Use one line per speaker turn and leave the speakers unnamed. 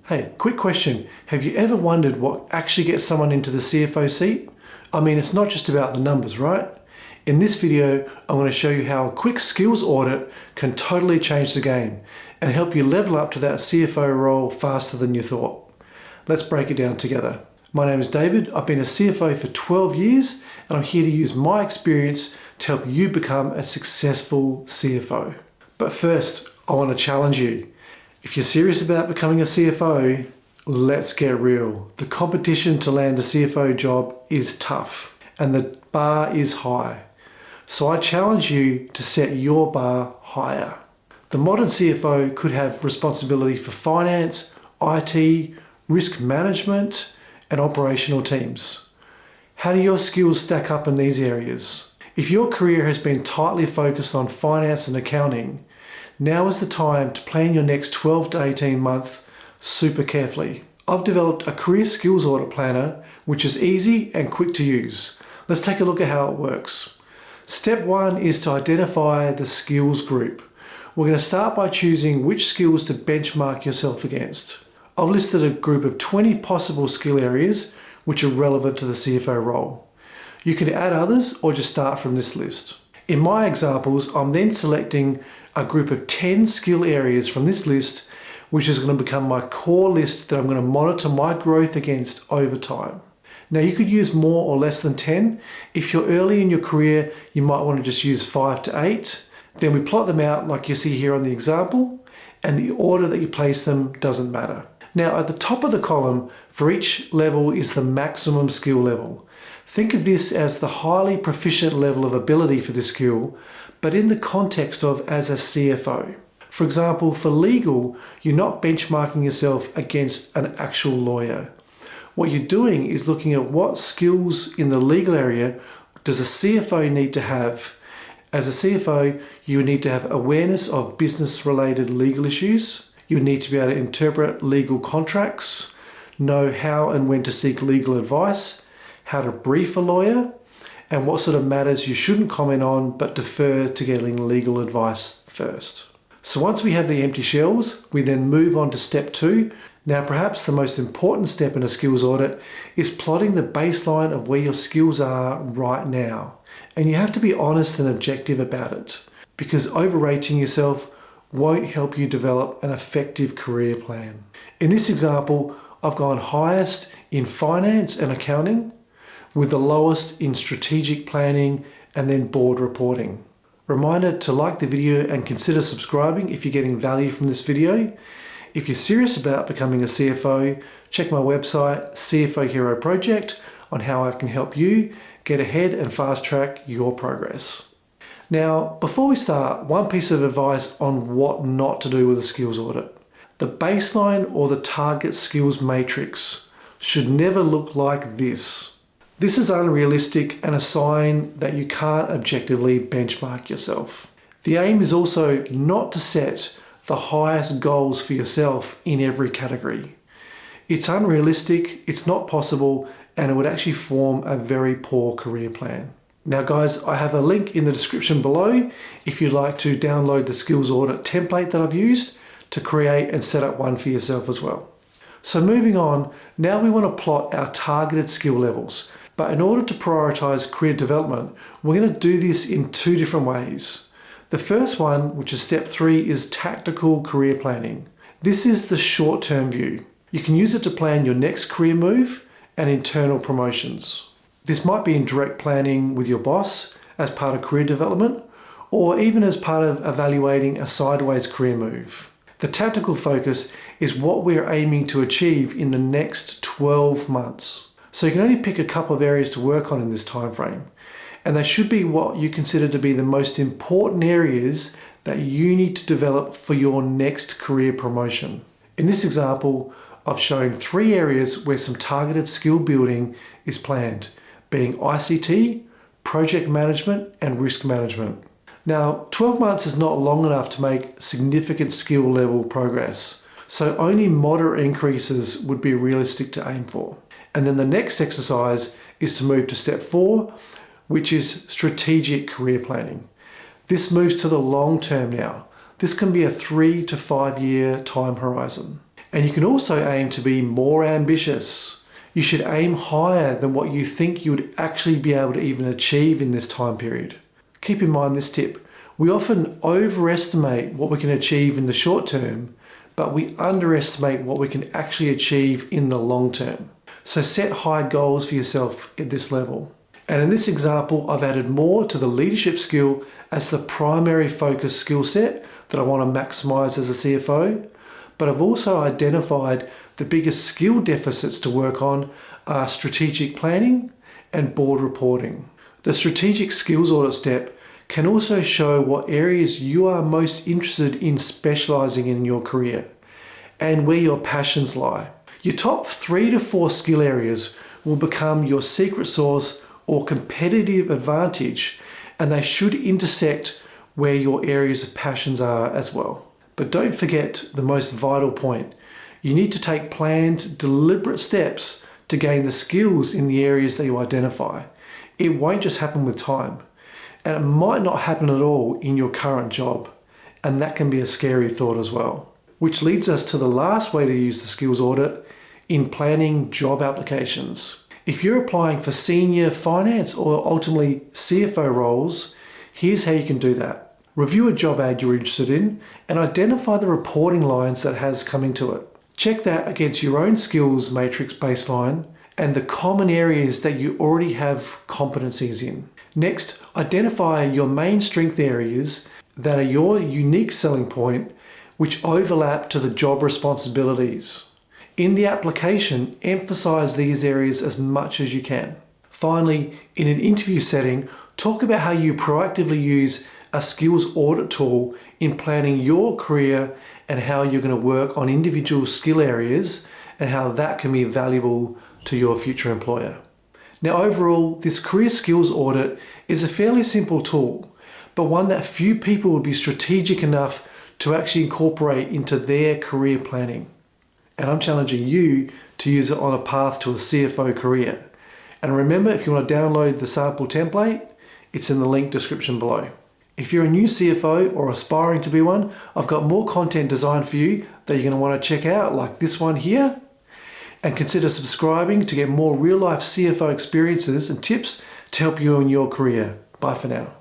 Hey, quick question. Have you ever wondered what actually gets someone into the CFO seat? I mean, it's not just about the numbers, right? In this video, I'm going to show you how a quick skills audit can totally change the game and help you level up to that CFO role faster than you thought. Let's break it down together. My name is David. I've been a CFO for 12 years and I'm here to use my experience to help you become a successful CFO. But first, I want to challenge you. If you're serious about becoming a CFO, let's get real. The competition to land a CFO job is tough and the bar is high. So I challenge you to set your bar higher. The modern CFO could have responsibility for finance, IT, risk management, and operational teams. How do your skills stack up in these areas? If your career has been tightly focused on finance and accounting, now is the time to plan your next 12 to 18 months super carefully. I've developed a career skills audit planner, which is easy and quick to use. Let's take a look at how it works. Step one is to identify the skills group. We're going to start by choosing which skills to benchmark yourself against. I've listed a group of 20 possible skill areas which are relevant to the CFO role. You can add others or just start from this list. In my examples, I'm then selecting a group of 10 skill areas from this list, which is going to become my core list that I'm going to monitor my growth against over time. Now you could use more or less than 10. If you're early in your career, you might want to just use 5 to 8. Then we plot them out like you see here on the example, and the order that you place them doesn't matter. Now at the top of the column for each level is the maximum skill level. Think of this as the highly proficient level of ability for this skill, but in the context of as a CFO. For example, for legal, you're not benchmarking yourself against an actual lawyer. What you're doing is looking at what skills in the legal area does a CFO need to have. As a CFO, you need to have awareness of business-related legal issues. You need to be able to interpret legal contracts, know how and when to seek legal advice, how to brief a lawyer, and what sort of matters you shouldn't comment on but defer to getting legal advice first. So once we have the empty shells, we then move on to step 2. Now perhaps the most important step in a skills audit is plotting the baseline of where your skills are right now. And you have to be honest and objective about it, because overrating yourself won't help you develop an effective career plan. In this example, I've gone highest in finance and accounting, with the lowest in strategic planning and then board reporting. Reminder to like the video and consider subscribing if you're getting value from this video. If you're serious about becoming a CFO, check my website, CFO Hero Project, on how I can help you get ahead and fast track your progress. Now, before we start, one piece of advice on what not to do with a skills audit. The baseline or the target skills matrix should never look like this. This is unrealistic and a sign that you can't objectively benchmark yourself. The aim is also not to set the highest goals for yourself in every category. It's unrealistic, it's not possible, and it would actually form a very poor career plan. Now guys, I have a link in the description below if you'd like to download the skills audit template that I've used to create and set up one for yourself as well. So moving on, now we want to plot our targeted skill levels. But in order to prioritize career development, we're going to do this in 2 different ways. The first one, which is step 3, is tactical career planning. This is the short-term view. You can use it to plan your next career move and internal promotions. This might be in direct planning with your boss as part of career development, or even as part of evaluating a sideways career move. The tactical focus is what we're aiming to achieve in the next 12 months. So you can only pick a couple of areas to work on in this time frame, and they should be what you consider to be the most important areas that you need to develop for your next career promotion. In this example, I've shown 3 areas where some targeted skill building is planned, being ICT, project management, and risk management. Now, 12 months is not long enough to make significant skill level progress, so only moderate increases would be realistic to aim for. And then the next exercise is to move to step 4, which is strategic career planning. This moves to the long term now. This can be a 3 to 5 year time horizon. And you can also aim to be more ambitious. You should aim higher than what you think you would actually be able to even achieve in this time period. Keep in mind this tip. We often overestimate what we can achieve in the short term, but we underestimate what we can actually achieve in the long term. So set high goals for yourself at this level. And in this example, I've added more to the leadership skill as the primary focus skill set that I want to maximize as a CFO. But I've also identified the biggest skill deficits to work on are strategic planning and board reporting. The strategic skills audit step can also show what areas you are most interested in specializing in your career and where your passions lie. Your top 3 to 4 skill areas will become your secret sauce or competitive advantage, and they should intersect where your areas of passions are as well. But don't forget the most vital point. You need to take planned, deliberate steps to gain the skills in the areas that you identify. It won't just happen with time. And it might not happen at all in your current job. And that can be a scary thought as well. Which leads us to the last way to use the skills audit in planning job applications. If you're applying for senior finance or ultimately CFO roles, here's how you can do that. Review a job ad you're interested in and identify the reporting lines that has come into it. Check that against your own skills matrix baseline and the common areas that you already have competencies in. Next, identify your main strength areas that are your unique selling point, which overlap to the job responsibilities. In the application, emphasize these areas as much as you can. Finally, in an interview setting, talk about how you proactively use a skills audit tool in planning your career and how you're going to work on individual skill areas and how that can be valuable to your future employer. Now overall, this career skills audit is a fairly simple tool, but one that few people would be strategic enough to actually incorporate into their career planning. And I'm challenging you to use it on a path to a CFO career. And remember, if you want to download the sample template, it's in the link description below. If you're a new CFO or aspiring to be one, I've got more content designed for you that you're going to want to check out, like this one here. And consider subscribing to get more real-life CFO experiences and tips to help you in your career. Bye for now.